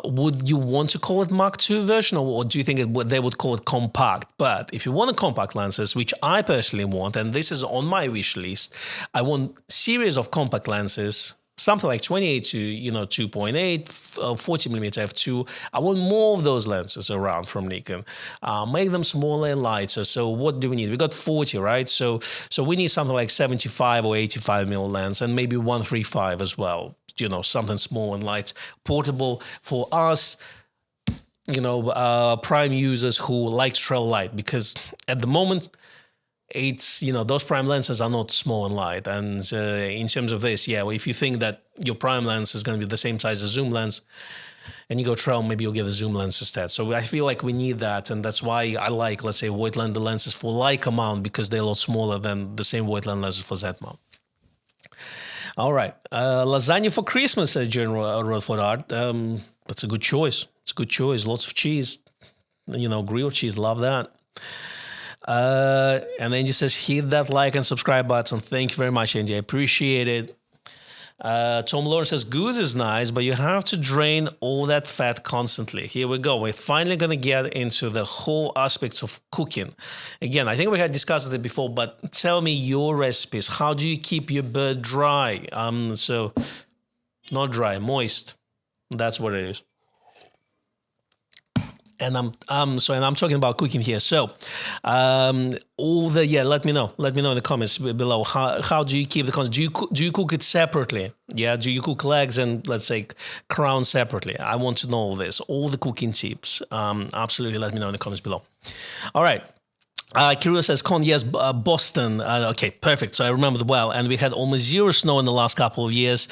would you want to call it Mark II version, or do you think they would call it compact? But if you want a compact lenses, which I personally want, and this is on my wish list, I want series of compact lenses, something like 28 to 2.8, 40mm f2. I want more of those lenses around from Nikon. Make them smaller and lighter. So what do we need? We got 40, right? So we need something like 75 or 85mm lens, and maybe 135 as well. Something small and light, portable for us. Prime users who like to travel light, because at the moment, it's, those prime lenses are not small and light. And in terms of this, yeah, if you think that your prime lens is going to be the same size as zoom lens and you go travel, maybe you'll get a zoom lens instead. So I feel like we need that. And that's why I like, let's say, wide lens lenses for Leica mount, because they're a lot smaller than the same wide lens lenses for Z mount. All right. Lasagna for Christmas, says General Rodford Art. That's a good choice. It's a good choice. Lots of cheese. Grilled cheese. Love that. And Andy says, hit that like and subscribe button. Thank you very much, Andy. I appreciate it. Tom Lawrence says, goose is nice, but you have to drain all that fat constantly. Here we go. We're finally going to get into the whole aspects of cooking. Again, I think we had discussed it before, but tell me your recipes. How do you keep your bird dry? So not dry, moist. That's what it is. And I'm talking about cooking here. So, let me know in the comments below. How do you keep the content? Do you cook it separately? Yeah, do you cook legs and, let's say, crown separately? I want to know all this, all the cooking tips. Absolutely, let me know in the comments below. All right. Kirill says, Con, yes, Boston. Okay, perfect. So I remembered well. And we had almost zero snow in the last couple of years,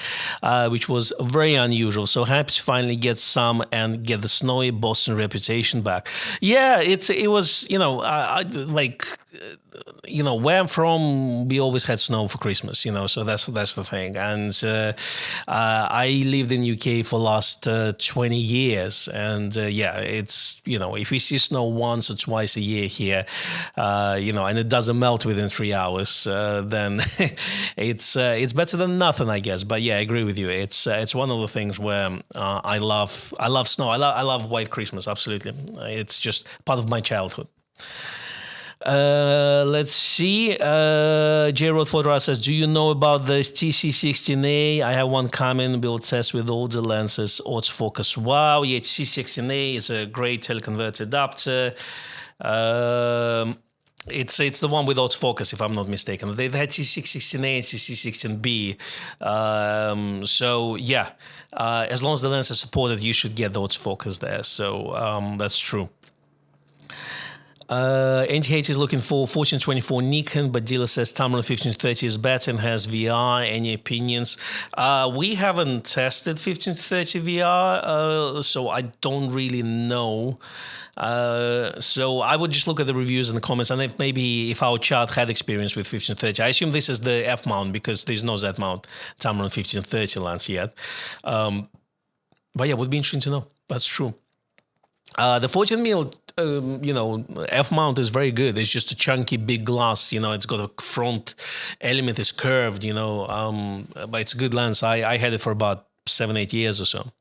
which was very unusual. So happy to finally get some and get the snowy Boston reputation back. Yeah, it was, where I'm from, we always had snow for Christmas, so that's the thing. And I lived in UK for last 20 years. And it's, if we see snow once or twice a year here, and it doesn't melt within 3 hours, then it's better than nothing, I guess. But yeah, I agree with you. It's one of the things where I love snow. I love White Christmas. Absolutely, it's just part of my childhood. Let's see. J-Road Photograph says, do you know about the TC16A? I have one coming, built test with all the lenses, autofocus. Wow, yeah, TC16A is a great teleconverter adapter. It's the one with autofocus, if I'm not mistaken. They've had TC16A and TC16B. So yeah, as long as the lens is supported, you should get the autofocus there. So that's true. Anti-Hate is looking for 1424 Nikon, but dealer says Tamron 1530 is better and has VR. Any opinions? We haven't tested 1530 VR, so I don't really know. So I would just look at the reviews and the comments, and if our chat had experience with 1530. I assume this is the F mount because there's no Z mount Tamron 1530 lens yet. But yeah, would be interesting to know. That's true. The 14mm, F mount is very good. It's just a chunky big glass. It's got a front element is curved. But it's a good lens. I had it for about 7-8 years or so.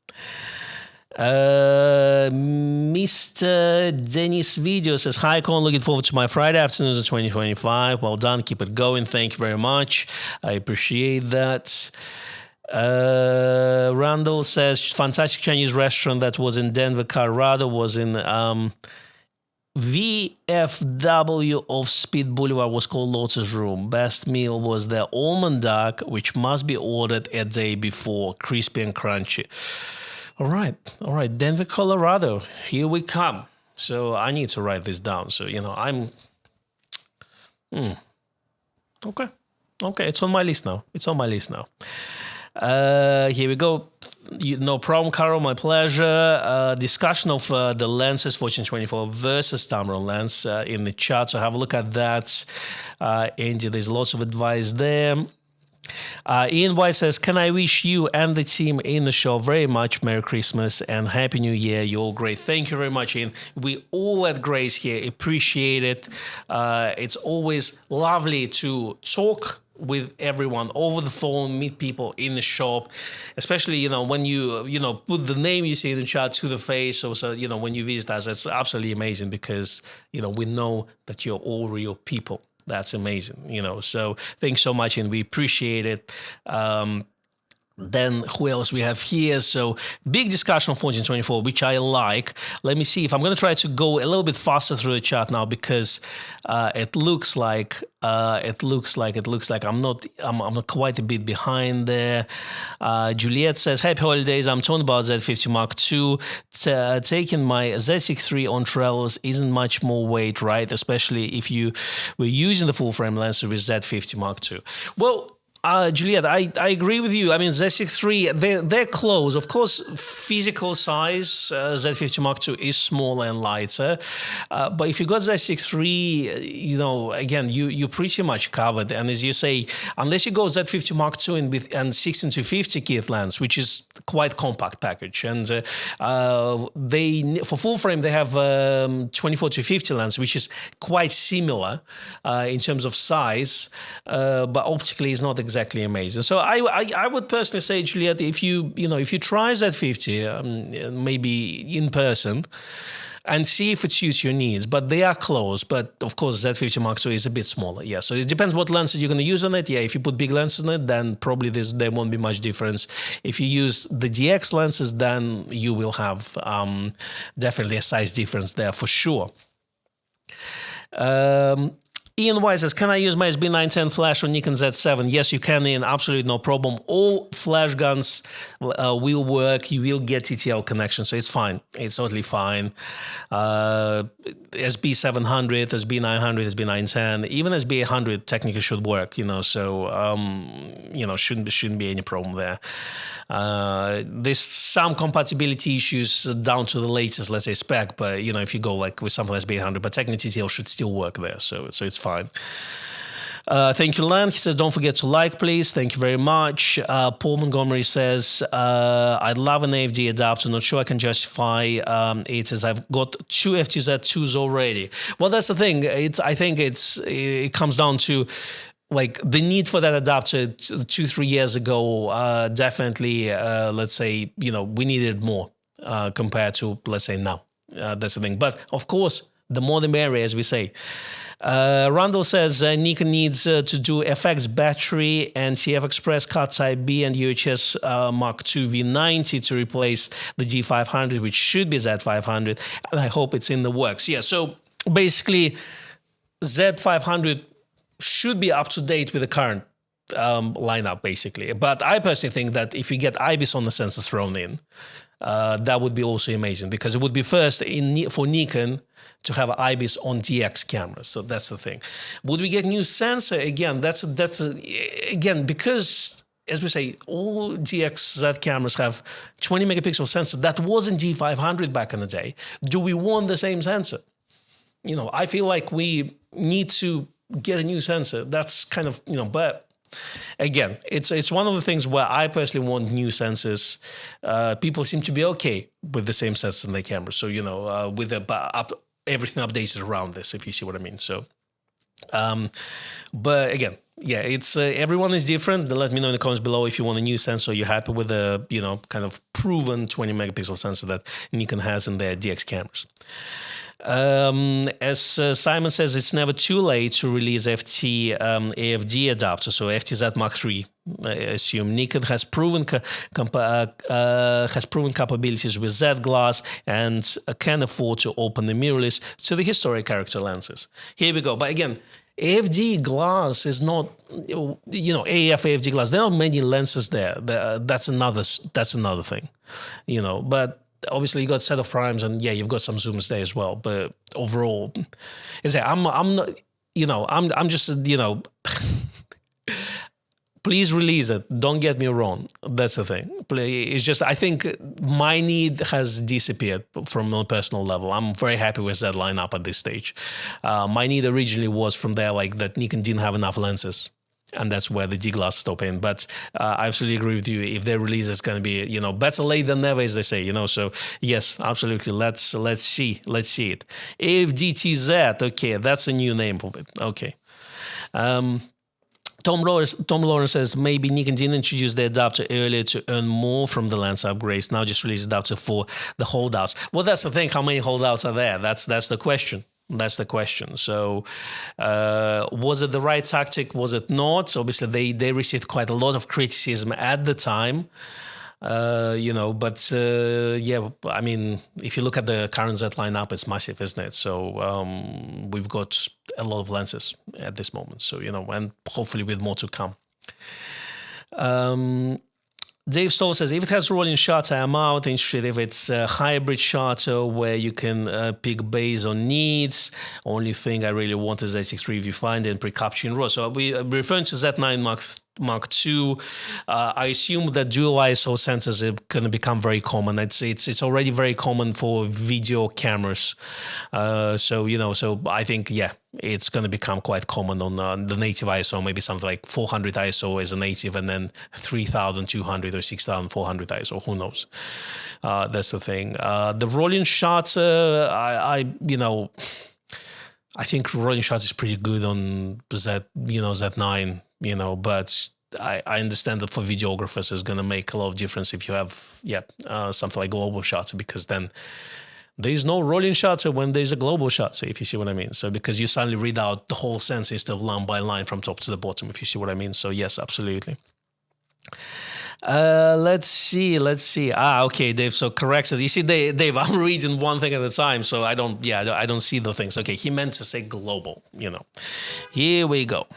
Mr. Dennis Video says, hi, Con, looking forward to my Friday afternoons in 2025. Well done. Keep it going. Thank you very much. I appreciate that. Randall says, fantastic Chinese restaurant that was in Denver, Colorado, was in VFW of Speed Boulevard, was called Lotus Room. Best meal was the almond duck, which must be ordered a day before, crispy and crunchy. All right, Denver, Colorado, here we come. So I need to write this down. So I'm okay, it's on my list now. Here we go. No problem, Carol. My pleasure. Discussion of the lenses 1424 versus Tamron lens in the chat. So have a look at that. Andy, there's lots of advice there. Ian White says, can I wish you and the team in the show very much Merry Christmas and Happy New Year. You're all great. Thank you very much, Ian. We all at Grace here appreciate it. It's always lovely to talk with everyone over the phone, meet people in the shop, especially, when you, put the name you see in the chat to the face. Also, when you visit us, it's absolutely amazing because, we know that you're all real people. That's amazing, so thanks so much and we appreciate it. Then who else we have here? So big discussion on 1424, which I like. Let me see if I'm going to try to go a little bit faster through the chat now because it looks like I'm quite a bit behind there. Juliet says, happy holidays. I'm talking about Z50 Mark II. Taking my Z6 III on travels isn't much more weight, right? Especially if you were using the full frame lens with Z50 Mark II. Well, Juliet, I agree with you. I mean, Z6 III, they're close. Of course, physical size, Z50 Mark II is smaller and lighter. But if you got Z6 III, again, you pretty much covered. And as you say, unless you go Z50 Mark II and 16-50 kit lens, which is quite compact package. And for full frame, they have 24-50 lens, which is quite similar in terms of size, but optically is not exactly amazing. So I would personally say, Juliet, if you try Z50, maybe in person, and see if it suits your needs. But they are close. But of course, Z50 Mark II is a bit smaller. Yeah, so it depends what lenses you're going to use on it. Yeah, if you put big lenses on it, then probably there won't be much difference. If you use the DX lenses, then you will have definitely a size difference there for sure. Ian White says, can I use my SB910 flash on Nikon Z7? Yes, you can, Ian. Absolutely no problem. All flash guns will work. You will get TTL connection, so it's fine. It's totally fine. SB700, SB900, SB910, even SB800 technically should work, so, shouldn't be any problem there. There's some compatibility issues down to the latest, let's say, spec, but, if you go like with something like SB800, but technically TTL should still work there, so it's fine. Thank you, Len. He says, don't forget to like, please. Thank you very much. Paul Montgomery says, I'd love an AFD adapter. Not sure I can justify it as I've got 2 FTZ2s already. Well, that's the thing. I think it comes down to like the need for that adapter 2-3 years ago. Definitely, let's say, we needed more compared to, let's say, now. That's the thing. But of course, the more the merrier, as we say. Randall says Nikon needs to do FX battery and CF Express cut Type B and UHS Mark II V90 to replace the D500, which should be Z500, and I hope it's in the works. Yeah, so basically Z500 should be up to date with the current lineup, basically. But I personally think that if you get IBIS on the sensor thrown in, that would be also amazing, because it would be first for Nikon to have IBIS on DX cameras. So that's the thing. Would we get new sensor? Again, again, because as we say, all DXZ cameras have 20 megapixel sensor. That wasn't G500 back in the day. Do we want the same sensor? I feel like we need to get a new sensor. That's kind of, but again, it's one of the things where I personally want new sensors. People seem to be okay with the same sensors in their cameras. So, with everything updated around this, if you see what I mean. So, but again, yeah, it's everyone is different. Let me know in the comments below if you want a new sensor. You're happy with the, kind of proven 20 megapixel sensor that Nikon has in their DX cameras. As Simon says, it's never too late to release AFD adapter, so FTZ Mark III. I assume Nikon has proven capabilities with Z glass and can afford to open the mirrorless to the historic character lenses. Here we go. But again, AFD glass is not, AF AFD glass. There are many lenses there. That's another thing, But obviously, you got set of primes, and yeah, you've got some zooms there as well. But overall, I'm not, I'm just, please release it. Don't get me wrong. That's the thing. It's just, I think my need has disappeared from a personal level. I'm very happy with that lineup at this stage. My need originally was from there, like that Nikon didn't have enough lenses. And that's where the D-glass stop in. But I absolutely agree with you. If they release, it's going to be, better late than never, as they say, So yes, absolutely. Let's see it. AFDTZ. Okay, that's a new name of it. Okay. Tom Lawrence says maybe Nikon didn't introduce the adapter earlier to earn more from the lens upgrades. Now just release adapter for the holdouts. Well, that's the thing. How many holdouts are there? That's the question. That's the question. So was it the right tactic? Was it not? Obviously, they received quite a lot of criticism at the time, but yeah, I mean, if you look at the current Z lineup, it's massive, isn't it? So we've got a lot of lenses at this moment. So, and hopefully with more to come. Dave Stoll says, if it has rolling shutter, I'm out. Interested if it's a hybrid shutter where you can pick based on needs. Only thing I really want is Z6 viewfinder and pre-capture in RAW. So we're referring to Z9 Mark II. I assume that dual ISO sensors are going to become very common. It's already very common for video cameras. So I think, yeah, it's going to become quite common on the native ISO. Maybe something like 400 ISO as a native, and then 3200 or 6400 ISO. Who knows? That's the thing. The rolling shutter, I think rolling shutter is pretty good on Z9. But I understand that for videographers, it's going to make a lot of difference if you have, something like global shutter, because then there's no rolling shutter when there's a global shutter, if you see what I mean. So because you suddenly read out the whole sensor instead of line by line from top to the bottom, if you see what I mean. So yes, absolutely. Let's see. Okay, Dave. So correct. So you see, Dave, I'm reading one thing at a time, so I don't. Yeah, I don't see the things. Okay, he meant to say global. Here we go.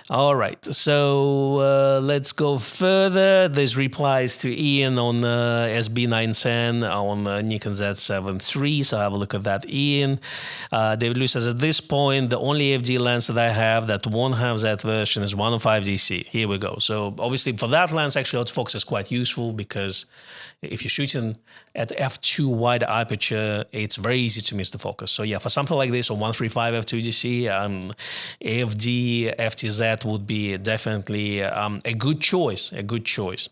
All right, so let's go further. There's replies to Ian on SB910 on Nikon Z7 III, so have a look at that, Ian. David Lewis says, at this point, the only FD lens that I have that won't have that version is 105 DC. Here we go. So obviously for that lens, actually autofocus is quite useful because if you're shooting at f2 wide aperture, it's very easy to miss the focus. So yeah, for something like this on 135 f2 DC, AFD, FTZ would be definitely a good choice. A good choice.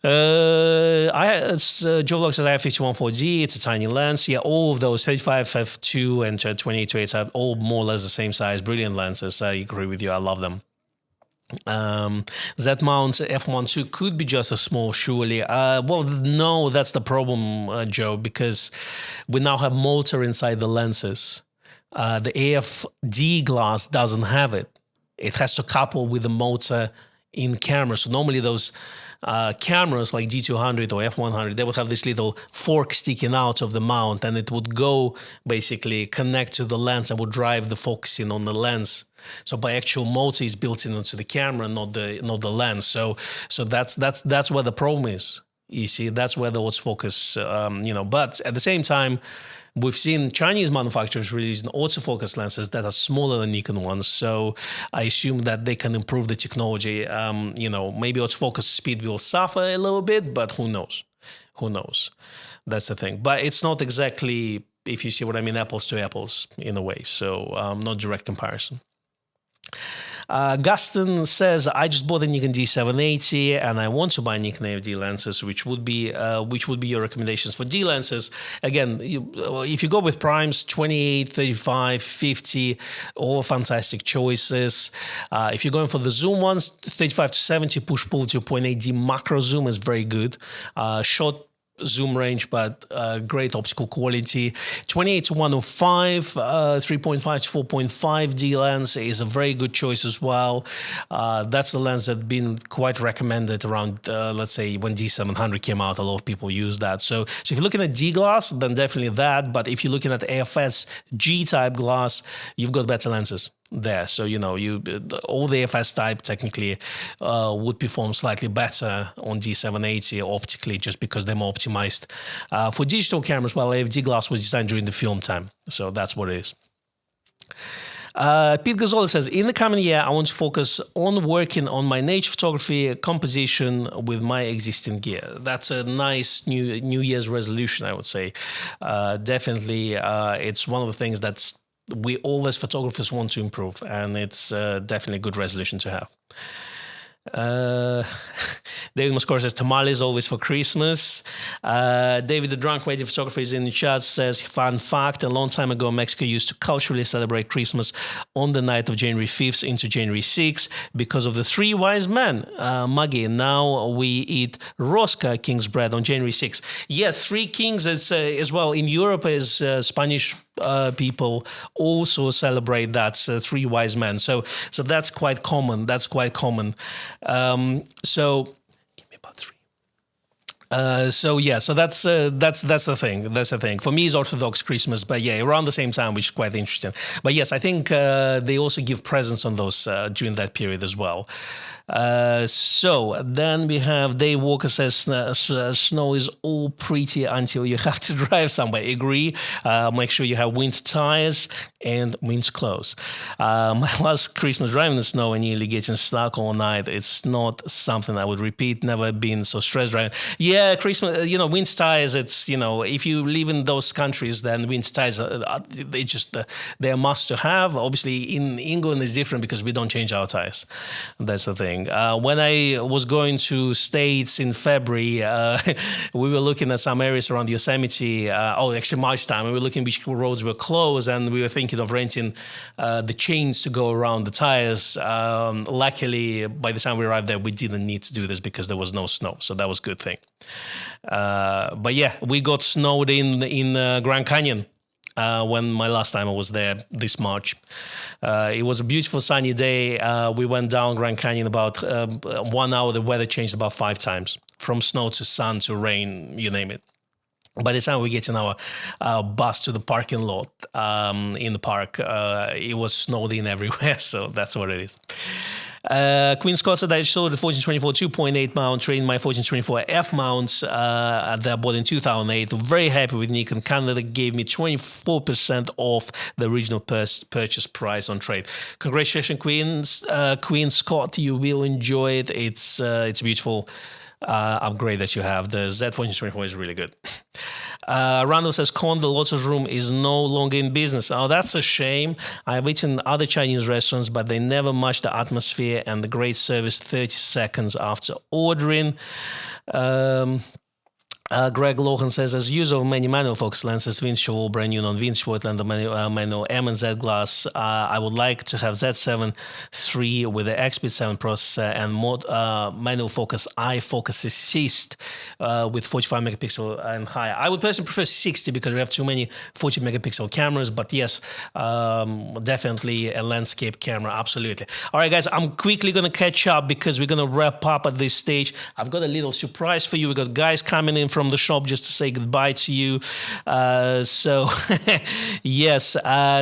Joe Vlog says I have 51.4D. It's a tiny lens. Yeah, all of those 35 f2 and 28-8 are all more or less the same size. Brilliant lenses. I agree with you. I love them. Z-mount f1.2 could be just as small, surely. Well, no, that's the problem, Joe, because we now have motor inside the lenses. The AFD glass doesn't have it. It has to couple with the motor in camera. So normally those cameras like D200 or F100, they would have this little fork sticking out of the mount, and it would go basically connect to the lens and would drive the focusing on the lens. So by actual motor is built into the camera, not the lens. So that's where the problem is. You see, that's where the autofocus, But at the same time, we've seen Chinese manufacturers releasing autofocus lenses that are smaller than Nikon ones. So I assume that they can improve the technology. Maybe autofocus speed will suffer a little bit, but who knows? Who knows? That's the thing. But it's not exactly, if you see what I mean, apples to apples in a way. So not direct comparison. Gustin says, I just bought a Nikon D780 and I want to buy Nikon AFD lenses. Which would be your recommendations for D lenses? Again, if you go with primes, 28, 35, 50, all fantastic choices. If you're going for the zoom ones, 35 to 70 push-pull 2.8D macro zoom is very good. Short zoom range, but great optical quality. 28 to 105, 3.5 to 4.5D lens is a very good choice as well. That's the lens that's been quite recommended around, let's say, when D700 came out, a lot of people use that. So if you're looking at D glass, then definitely that. But if you're looking at AFS G-type glass, you've got better lenses there. So, all the AFS type technically would perform slightly better on D780 optically, just because they're more optimized. For digital cameras, well, AFD glass was designed during the film time. So that's what it is. Pete Gazzola says, in the coming year, I want to focus on working on my nature photography composition with my existing gear. That's a nice New Year's resolution, I would say. Definitely, it's one of the things that's we all as photographers want to improve, and it's definitely a good resolution to have. David Moscor says tamales always for Christmas. David the Drunk Radio Photographer is in the chat, says, fun fact, a long time ago Mexico used to culturally celebrate Christmas on the night of January 5th into January 6th because of the three wise men. Maggie, now we eat rosca, king's bread, on January 6th. Yes, three kings as well. In Europe, as Spanish people also celebrate that, three wise men. So that's quite common. That's quite common. So give me about three. So that's the thing. That's the thing. For me, it's Orthodox Christmas, but yeah, around the same time, which is quite interesting. But yes, I think they also give presents on those during that period as well. So then we have Dave Walker says snow is all pretty until you have to drive somewhere. Agree. Make sure you have winter tires and winter clothes. My last Christmas driving in the snow and nearly getting stuck all night. It's not something I would repeat. Never been so stressed driving. Yeah, Christmas. Winter tires. It's if you live in those countries, then winter tires they're a must to have. Obviously, in England it's different because we don't change our tires. That's the thing. When I was going to States in February, we were looking at some areas around Yosemite. Actually March time. We were looking which roads were closed, and we were thinking of renting the chains to go around the tires. Luckily, by the time we arrived there, we didn't need to do this because there was no snow, so that was a good thing. But yeah, we got snowed in Grand Canyon. when my last time I was there this March. It was a beautiful sunny day. We went down Grand Canyon about 1 hour. The weather changed about 5 times, from snow to sun to rain, you name it. By the time we get in our bus to the parking lot in the park, it was snowed in everywhere. So that's what it is. Queen Scott said I sold the 1424 2.8 mount, trading my 1424 F mounts that I bought in 2008. Very happy with Nikon. Canada gave me 24% off the original purchase price on trade. Congratulations, Queen Scott. You will enjoy it. It's a beautiful upgrade that you have. The Z1424 is really good. Randall says, the Lotus Room is no longer in business. Oh, that's a shame. I've eaten in other Chinese restaurants, but they never match the atmosphere and the great service 30 seconds after ordering. Greg Lohan says, as user of many manual focus lenses, Vinci all brand new non-Vinci Voigtlander manual M and Z glass, I would like to have Z7 III with the XP7 processor and manual focus iFocus Assist with 45 megapixel and higher. I would personally prefer 60 because we have too many 40 megapixel cameras, but yes, definitely a landscape camera, absolutely. All right, guys, I'm quickly going to catch up because we're going to wrap up at this stage. I've got a little surprise for you. We got guys coming in from the shop just to say goodbye to you. So yes,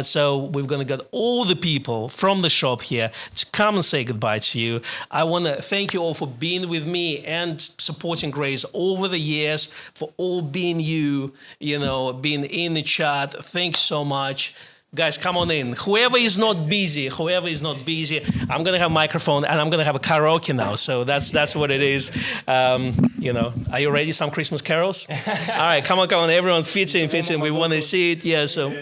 so we're going to get all the people from the shop here to come and say goodbye to you. I want to thank you all for being with me and supporting Grace over the years, for all being you know, being in the chat. Thanks so much. Guys, come on in. Whoever is not busy, I'm going to have a microphone and I'm going to have a karaoke now. So that's what it is. You know, are you ready? Some Christmas carols? All right, come on. Everyone fits in. We want to see it. Yeah, so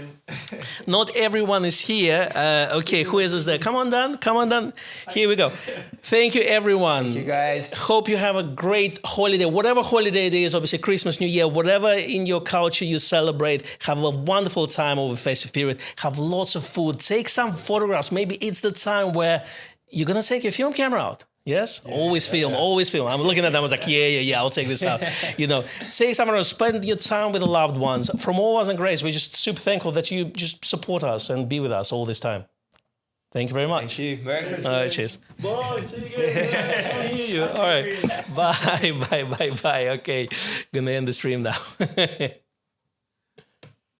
not everyone is here. Okay, who is there? Come on, Dan. Here we go. Thank you, everyone. Thank you, guys. Hope you have a great holiday. Whatever holiday it is, obviously Christmas, New Year, whatever in your culture you celebrate, have a wonderful time over the festive period. Have lots of food. Take some photographs. Maybe it's the time where you're going to take your film camera out. Yes? Yeah, always film. I'm looking at them, I was like, yeah, I'll take this out. You know, take some photos, spend your time with the loved ones. From all of us and Grace, we're just super thankful that you just support us and be with us all this time. Thank you very much. Thank you. Merry Christmas. All right, cheers. Bye. See you again. All right. Bye. Okay. Gonna end the stream now.